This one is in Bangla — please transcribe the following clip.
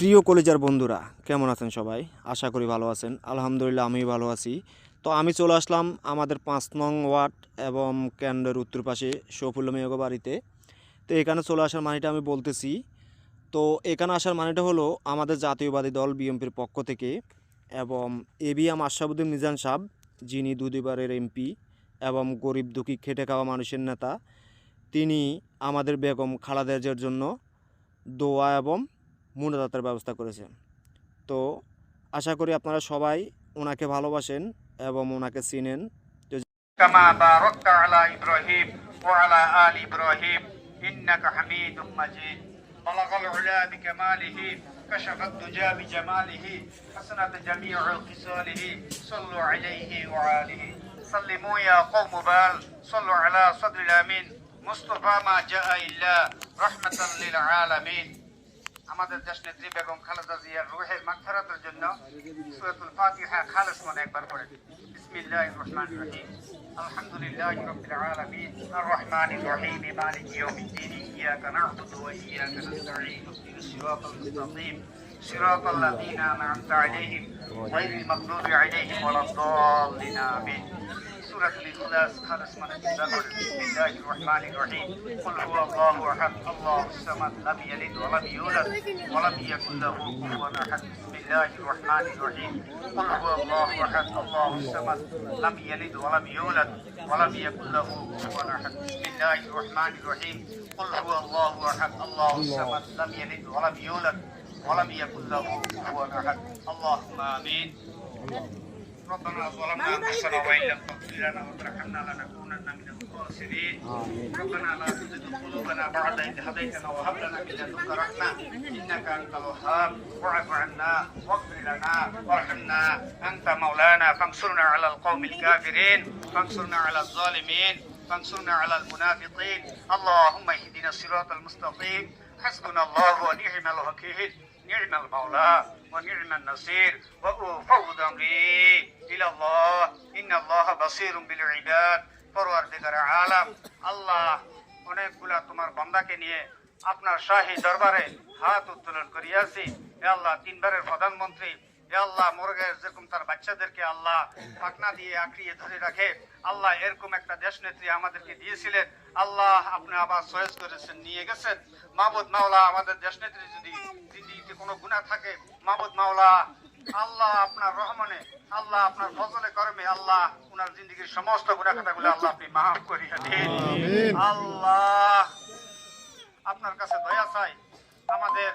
প্রিয় কলেজার বন্ধুরা, কেমন আছেন সবাই? আশা করি ভালো আছেন। আলহামদুলিল্লাহ আমি ভালো আছি। তো আমি চলে আসলাম আমাদের ৫ নং ওয়ার্ড এবং কেন্দ্রের উত্তর পাশে শফিউল্লাহ মিয়াগো বাড়িতে। তো এখানে চলে আসার মানেটা আমি বলতেছি। তো এখানে আসার মানেটা হলো আমাদের জাতীয়বাদী দল বিএনপির পক্ষ থেকে এবং এবিএম আশরাফুদ্দিন মিজান সাহেব, যিনি দুবারের এমপি এবং গরিব দুঃখী খেটে খাওয়া মানুষের নেতা, তিনি আমাদের বেগম খালেদা জিয়ার জন্য দোয়া এবং মুনাজাতের ব্যবস্থা করেছেন। তো আশা করি আপনারা সবাই ওনাকে ভালোবাসেন এবং ওনাকে চিনেন। كما باركت على إبراهيم وعلى آل إبراهيم إنك حميد مجيد بلغ العلا بكماله كشف الدجى بجماله حسنت جميع خصاله صلوا عليه وآله سلموا يا قوم بال صلوا على صدر الأمين مصطفى ما جاء إلا رحمة للعالمين আমাদের দেশনেত্রী বেগম খালেদা জিয়ার রুহের মাগফিরাতের জন্য সূরাতুল ফাতিহা খালেস মনে একবার পড়ে। বিসমিল্লাহির রহমানির রহিম আলহামদুলিল্লাহি রাব্বিল আলামিন আর রহমানির রহিম মালিকি ইয়াউমিদ্দিন ইয়াকা না'বুদু ওয়া ইয়াকা নাস্তাঈন ইহদিনাস সিরাতাল মুস্তাকিম সিরাতাল লাযীনা আন'আমতা আলাইহিম গায়রিল মাগদুবি আলাইহিম ওয়ালাদ-দাল্লিন আমিন। سورة الإخلاص خالص من الزمر. بسم الله الرحمن الرحيم قل هو الله أحد الله الصمد لم يلد ولم يولد ولم يكن له كفوا أحد. بسم الله الرحمن الرحيم قل هو الله أحد الله الصمد لم يلد ولم يولد ولم يكن له كفوا أحد. بسم الله الرحمن الرحيم قل هو الله أحد الله الصمد لم يلد ولم يولد ولم يكن له كفوا أحد. اللهم آمين. ربنا ظلمنا انفسنا وان لم تغفر لنا وترحمنا لنكونن من الخاسرين. ربنا لا تزغ قلوبنا بعد إذ هديتنا وهب لنا من لدنك رحمة إنك أنت الوهاب. واعف عنا واغفر لنا وارحمنا أنت مولانا فانصرنا على القوم الكافرين فانصرنا على الظالمين فانصرنا على المنافقين. اللهم اهدنا الصراط المستقيم. حسبنا الله ونعم الوكيل نعم المولى ونعم النصير وأفوض أمري إلى الله إن الله بصير بالعباد. পরওয়ারদিগার আলাম আল্লাহ, অনেকগুলা তোমার বান্দাকে নিয়ে আপনার শাহী দরবারে হাত উত্তোলন করিয়াছি। হে আল্লাহ, 3বারের প্রধানমন্ত্রী, হে আল্লাহ, মোরগের যেরকম তার বাচ্চাদেরকে আল্লাহ পাখনা দিয়ে আঁকড়িয়ে ধরে রাখে, আল্লাহ এরকম একটা দেশ নেত্রী আমাদেরকে দিয়েছিলেন। আল্লাহ আপনি আবার সয়েজ করেছেন, নিয়ে গেছেন। মাহবুদ মাওলা, আমাদের দেশ নেত্রী যদি জিন্দিগিতে কোনো গুনাহ থাকে, মাহবুদ মাওলা আল্লাহ আপনার রহমানে, আল্লাহ আপনার ফজলে করমে আল্লাহ উনার জিন্দিগির সমস্ত গুনাহ খাতাগুলো আল্লাহ আপনি মাফ করিয়া দিন। আল্লাহ আপনার কাছে দয়া চাই, আমাদের